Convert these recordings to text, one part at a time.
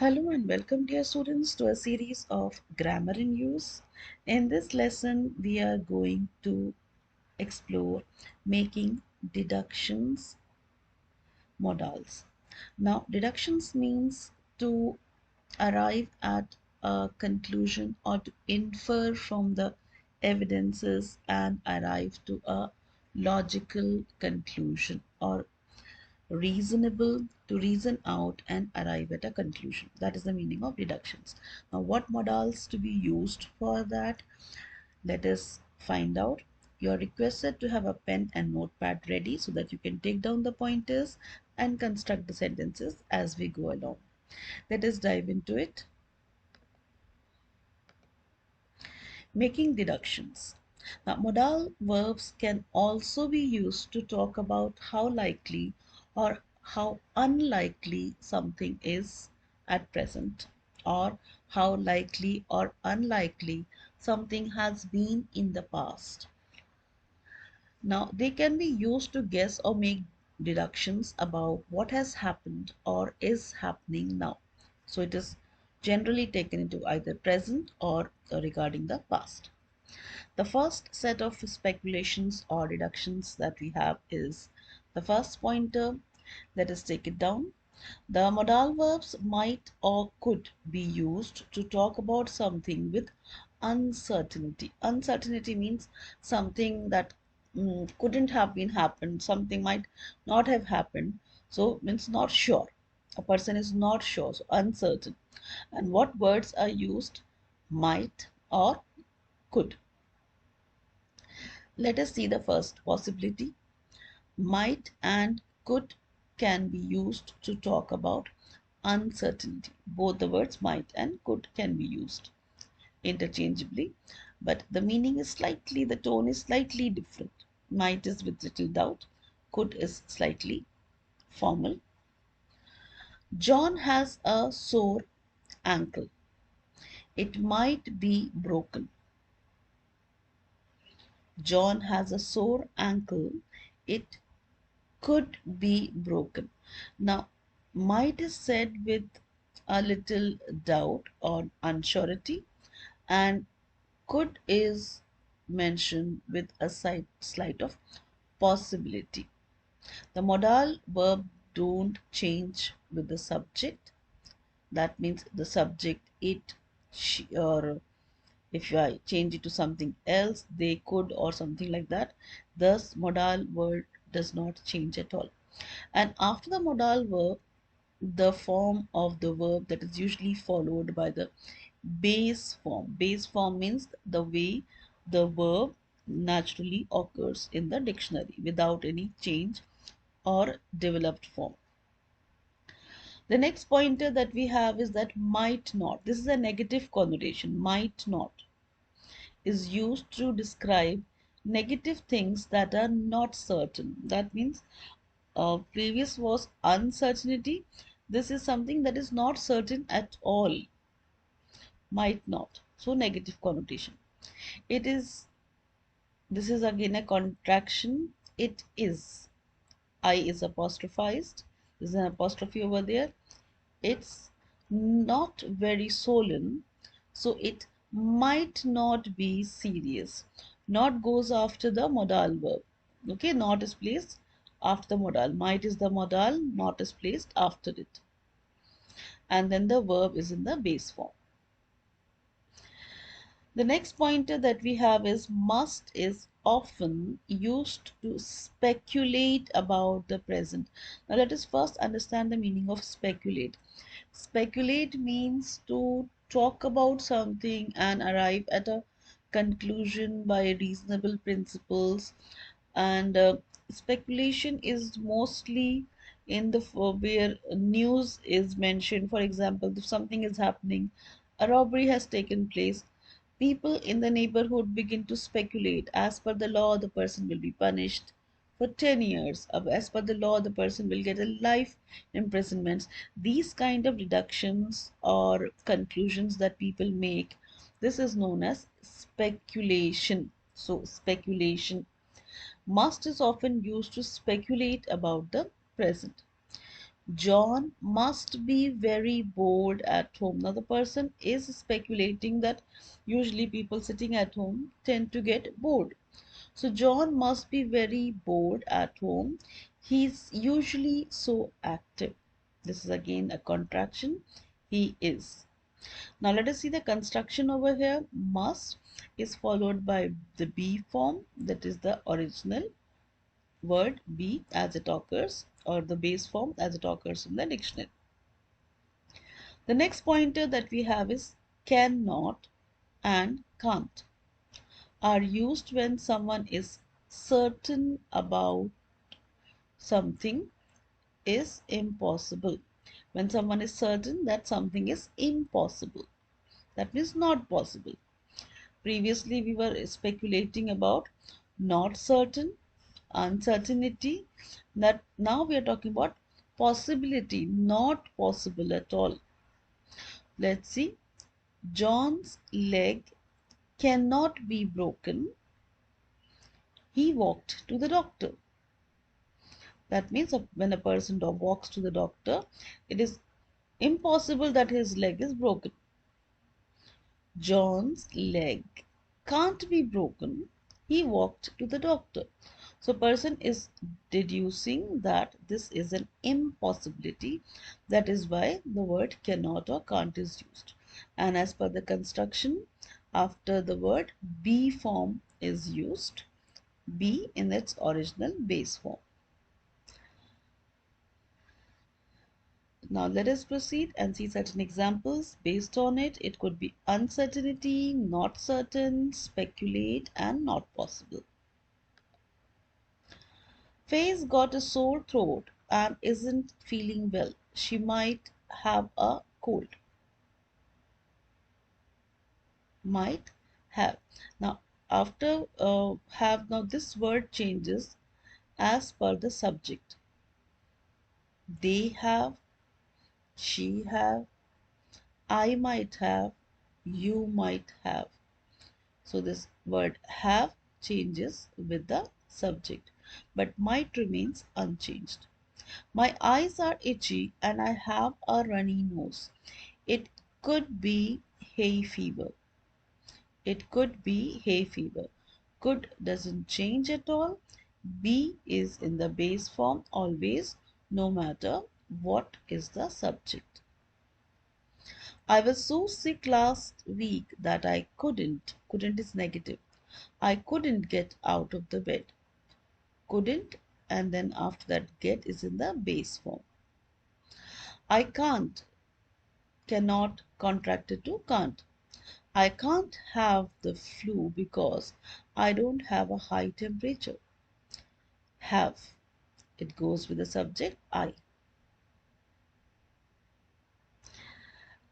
Hello and welcome, dear students, to a series of grammar in use. In this lesson, we are going to explore making deductions modals. Now, deductions means to arrive at a conclusion or to infer from the evidences and arrive to a logical conclusion or reasonable to reason out and arrive at a conclusion. That is the meaning of deductions. Now, what modals to be used for that? Let us find out. You are requested to have a pen and notepad ready so that you can take down the pointers and construct the sentences as we go along. Let us dive into it. Making deductions. Now, modal verbs can also be used to talk about how likely or how unlikely something is at present, or how likely or unlikely something has been in the past. Now, they can be used to guess or make deductions about what has happened or is happening now. So, it is generally taken into either present or regarding the past. The first set of speculations or deductions that we have is the first pointer. Let us take it down. The modal verbs might or could be used to talk about something with uncertainty. Uncertainty means something that couldn't have been happened, something might not have happened. So means not sure. A person is not sure, so uncertain. And what words are used? Might or could. Let us see the first possibility. Might and could can be used to talk about uncertainty. Both the words might and could can be used interchangeably, but the meaning is slightly, the tone is slightly different. Might is with little doubt, could is slightly formal. John has a sore ankle. It might be broken. John has a sore ankle. It could be broken. Now, might is said with a little doubt or unsurety, and could is mentioned with a slight of possibility. The modal verb don't change with the subject. That means the subject, it, she, or if I change it to something else, they could or something like that. Thus, modal word does not change at all. And after the modal verb, the form of the verb that is usually followed by the base form. Base form means the way the verb naturally occurs in the dictionary without any change or developed form. The next pointer that we have is that might not. This is a negative connotation. Might not is used to describe negative things that are not certain. That means previous was uncertainty. This is something that is not certain at all. Might not. So negative connotation. It is, this is again a contraction. It is. I is apostrophized. There's an apostrophe over there. It's not very solemn. So it might not be serious. Not goes after the modal verb. Okay, not is placed after the modal. Might is the modal, not is placed after it. And then the verb is in the base form. The next pointer that we have is must is often used to speculate about the present. Now let us first understand the meaning of speculate. Speculate means to talk about something and arrive at a conclusion by reasonable principles, and speculation is mostly in the where news is mentioned. For example, if something is happening, a robbery has taken place, people in the neighborhood begin to speculate. As per the law, the person will be punished for 10 years. As per the law, the person will get a life imprisonment. These kind of deductions or conclusions that people make, this is known as speculation. So speculation. Must is often used to speculate about the present. John must be very bored at home. Now, the person is speculating that usually people sitting at home tend to get bored. So, John must be very bored at home. He's usually so active. This is again a contraction. He is. Now, let us see the construction over here. Must is followed by the be form, that is the original word be as it occurs, or the base form as it occurs in the dictionary. The next pointer that we have is cannot and can't are used when someone is certain about something is impossible. When someone is certain that something is impossible, that means not possible. Previously, we were speculating about not certain, uncertainty. That now we are talking about possibility, not possible at all. Let's see. John's leg cannot be broken. He walked to the doctor. That means when a person walks to the doctor, it is impossible that his leg is broken. John's leg can't be broken. He walked to the doctor. So person is deducing that this is an impossibility. That is why the word cannot or can't is used. And as per the construction, after the word be form is used, be in its original base form. Now let us proceed and see certain examples based on it. It could be uncertainty, not certain, speculate, and not possible. Faye's got a sore throat and isn't feeling well. She might have a cold. Might have. Now after have, now this word changes as per the subject. They have, she have, I might have, you might have. So this word have changes with the subject, but might remains unchanged. My eyes are itchy and I have a runny nose. It could be hay fever. It could be hay fever. Could doesn't change at all. Be is in the base form always, no matter what is the subject. I was so sick last week that I couldn't is negative. I couldn't get out of the bed. Couldn't, and then after that get is in the base form. I can't, cannot, contracted to can't. I can't have the flu because I don't have a high temperature. Have, it goes with the subject I.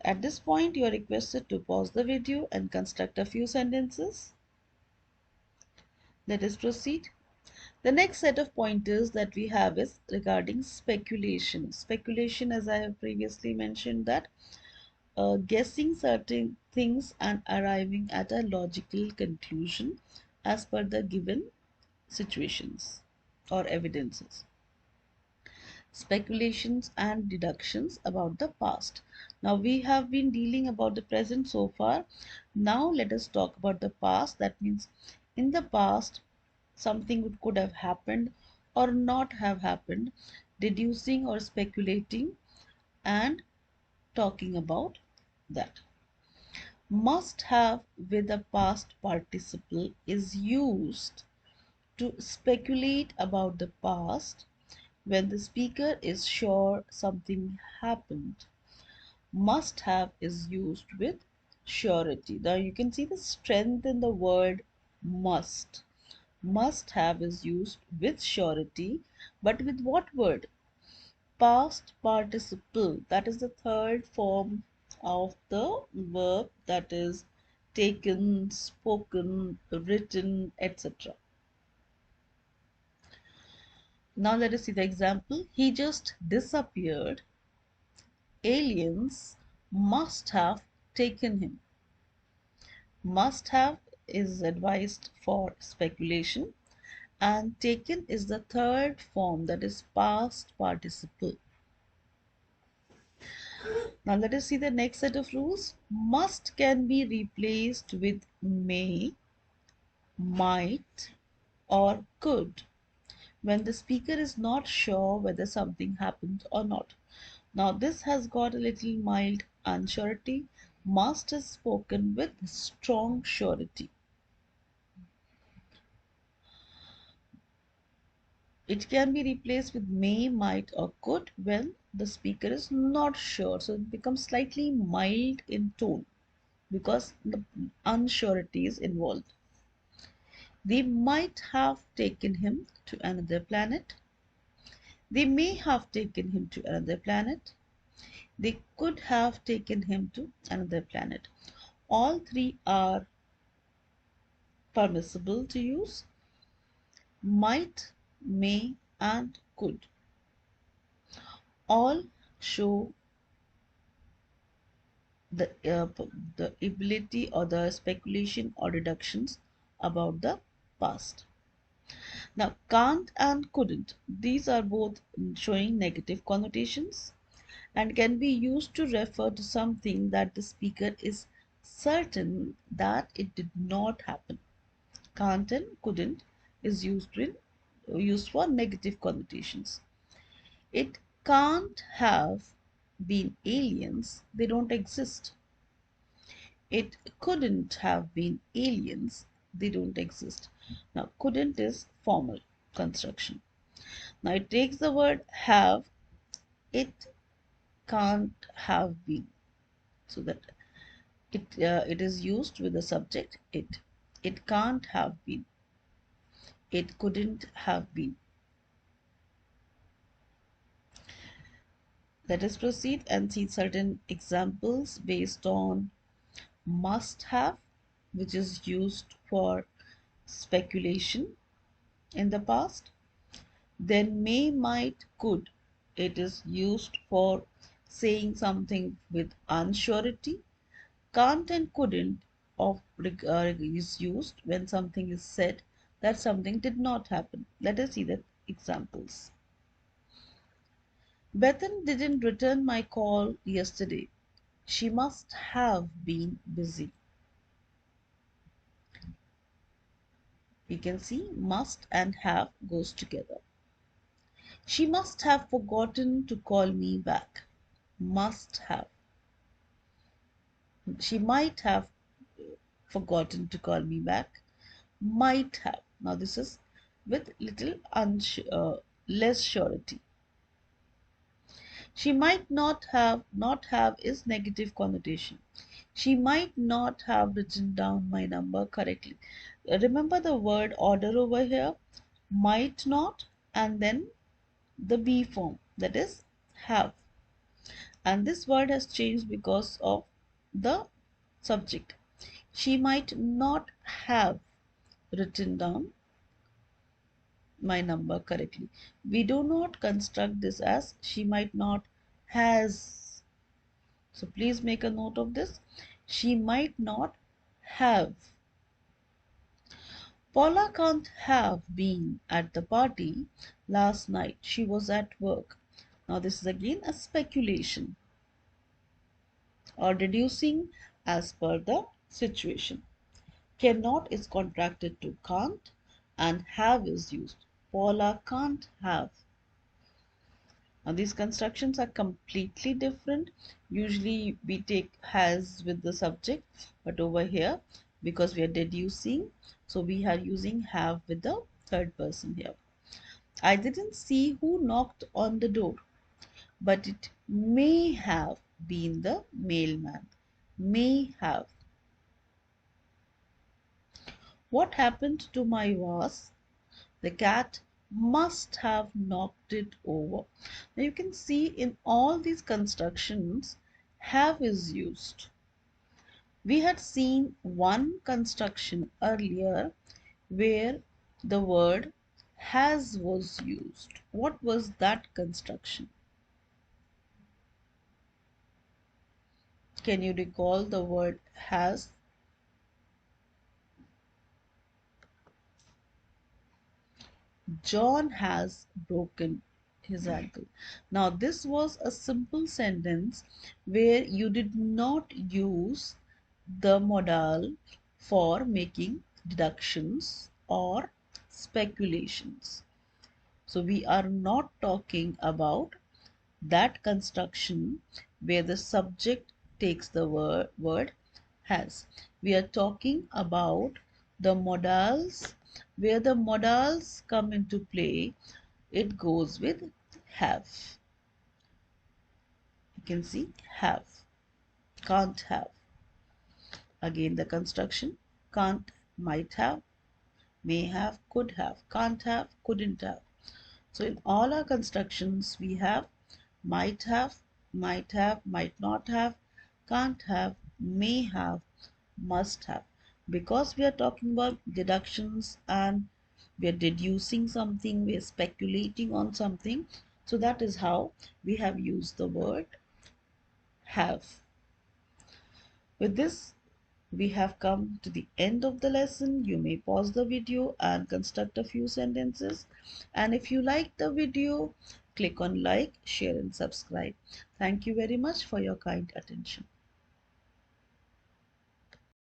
At this point, you are requested to pause the video and construct a few sentences. Let us proceed. The next set of pointers that we have is regarding speculation. Speculation, as I have previously mentioned, that guessing certain things and arriving at a logical conclusion as per the given situations or evidences. Speculations and deductions about the past. Now we have been dealing about the present so far. Now let us talk about the past. That means in the past something could have happened or not have happened, deducing or speculating and talking about that. Must have with the past participle is used to speculate about the past when the speaker is sure something happened. Must have is used with surety. Now you can see the strength in the word must. Must have is used with surety, but with what word? Past participle. That is the third form of the verb, that is taken, spoken, written, etc. Now let us see the example. He just disappeared. Aliens must have taken him. Must have is advised for speculation, and taken is the third form, that is past participle. Now let us see the next set of rules. Must can be replaced with may, might, or could when the speaker is not sure whether something happened or not. Now this has got a little mild unsurety. Must is spoken with strong surety. It can be replaced with may, might, or could when the speaker is not sure. So it becomes slightly mild in tone because the unsurety is involved. They might have taken him to another planet. They may have taken him to another planet. They could have taken him to another planet. All three are permissible to use. Might, may, and could all show the the ability or the speculation or deductions about the past. Now, can't and couldn't, these are both showing negative connotations and can be used to refer to something that the speaker is certain that it did not happen. Can't and couldn't is used for negative connotations. It can't have been aliens, they don't exist. It couldn't have been aliens, they don't exist. Now, couldn't is formal construction. Now, it takes the word have, it can't have been, so that it is used with the subject it. It can't have been, it couldn't have been. Let us proceed and see certain examples based on must have, which is used for speculation in the past. Then may, might, could. It is used for saying something with unsurety. Can't and couldn't is used when something is said that something did not happen. Let us see the examples. Bethan didn't return my call yesterday. She must have been busy. We can see must and have goes together. She must have forgotten to call me back. Must have. She might have forgotten to call me back. Might have. Now this is with little less surety. She might not have. Not have is negative connotation. She might not have written down my number correctly. Remember the word order over here? Might not and then the be form, that is have. And this word has changed because of the subject. She might not have written down my number correctly. We do not construct this as she might not has. So please make a note of this. She might not have. Paula can't have been at the party last night. She was at work. Now this is again a speculation or deducing as per the situation. Cannot is contracted to can't and have is used. Paula can't have. Now these constructions are completely different. Usually we take has with the subject, but over here because we are deducing, so we are using have with the third person here. I didn't see who knocked on the door, but it may have been the mailman. May have. What happened to my vase? The cat must have knocked it over. Now you can see in all these constructions, have is used. We had seen one construction earlier where the word has was used. What was that construction? Can you recall the word has? John has broken his ankle. Now, this was a simple sentence where you did not use the modal for making deductions or speculations. So, we are not talking about that construction where the subject takes the word has. We are talking about the modals where the modals come into play. It goes with have. You can see have, can't have. Again the construction can't, might have, may have, could have, can't have, couldn't have. So in all our constructions we have might have, might not have, can't have, may have, must have. Because we are talking about deductions and we are deducing something, we are speculating on something. So that is how we have used the word have. With this, we have come to the end of the lesson. You may pause the video and construct a few sentences. And if you like the video, click on like, share and subscribe. Thank you very much for your kind attention.